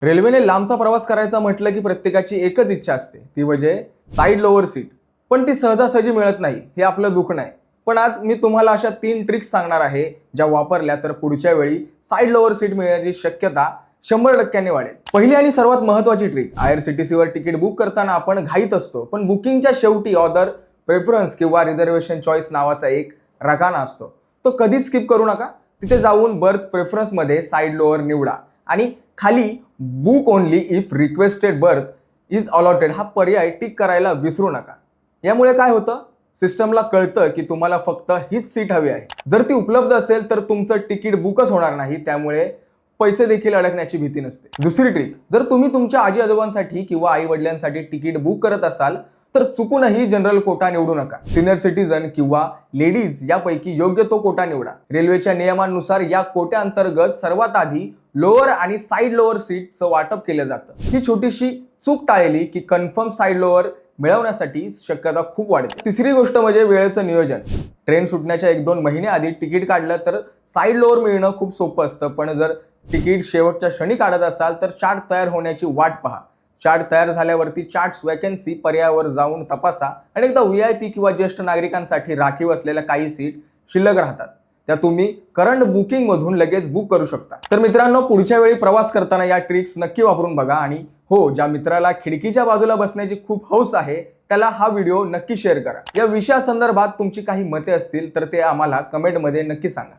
रेल्वेने लांबचा प्रवास करायचा म्हटलं की प्रत्येकाची एकच इच्छा असते, ती म्हणजे साईड लोअर सीट. पण ती सहजासहजी मिळत नाही, हे आपलं दुखणं आहे. पण आज मी तुम्हाला अशा 3 ट्रिक्स सांगणार आहे, ज्या वापरल्या तर पुढच्या वेळी साईड लोअर सीट मिळण्याची शक्यता 100% वाढेल. पहिली आणि सर्वात महत्त्वाची ट्रिक, आयआरसीटीसीवर तिकीट बुक करताना आपण घाईत असतो, पण बुकिंगच्या शेवटी ऑदर प्रेफरन्स किंवा रिझर्वेशन चॉईस नावाचा एक रकाना असतो. तो कधी स्किप करू नका. तिथे जाऊन बर्थ प्रेफरन्समध्ये साईड लोअर निवडा आणि खाली book only if requested birth is allotted हा पर्याय टिक करायला विसरू नका. यामुळे काय होतं, सिस्टमला कळतं की तुम्हाला फक्त हीच सीट हवी आहे. जर ती उपलब्ध असेल तर तुमचं तिकीट बुकच होणार नाही, त्यामुळे पैसे देखील अडकण्याची भीती नसते. दुसरी ट्रिक, जर तुम्ही तुमच्या आजी आजोबांसाठी किंवा आई वडिलांसाठी तिकीट बुक करत असाल तर चुकूनही जनरल कोटा निवडू नका. सिनियर सिटीजन किंवा लेडीज यापैकी योग्य तो कोटा निवडा. रेल्वेच्या नियमांनुसार या कोट्याअंतर्गत सर्वात आधी लोअर आणि साईड लोअर सीटचं वाटप केलं जातं. ही छोटीशी चूक टाळली की कन्फर्म साईड लोअर मिळवण्यासाठी शक्यता खूप वाढते. तिसरी गोष्ट म्हणजे वेळेचं नियोजन. ट्रेन सुटण्याच्या 1-2 महिने आधी तिकीट काढलं तर साईड लोअर मिळणं खूप सोपं असतं. पण जर तिकीट शेवटच्या क्षणी काढत असाल तर चार्ट तयार होण्याची वाट पहा. चार्ट तयार झाल्यावरती चार्ट्स वॅकन्सी पर्यायावर जाऊन तपासा. अनेकदा व्हीआयपी किंवा ज्येष्ठ नागरिकांसाठी राखीव असलेल्या काही सीट शिल्लक राहतात, त्या तुम्ही करंट बुकिंग मधून लगेच बुक करू शकता. तर मित्रांनो, पुढच्या वेळी प्रवास करताना या ट्रिक्स नक्की वापरून बघा. आणि हो, ज्या मित्राला खिडकीच्या बाजूला बसण्याची खूप हौस आहे त्याला हा व्हिडिओ नक्की शेअर करा. या विषयासंदर्भात तुमची काही मते असतील तर ते आम्हाला कमेंटमध्ये नक्की सांगा.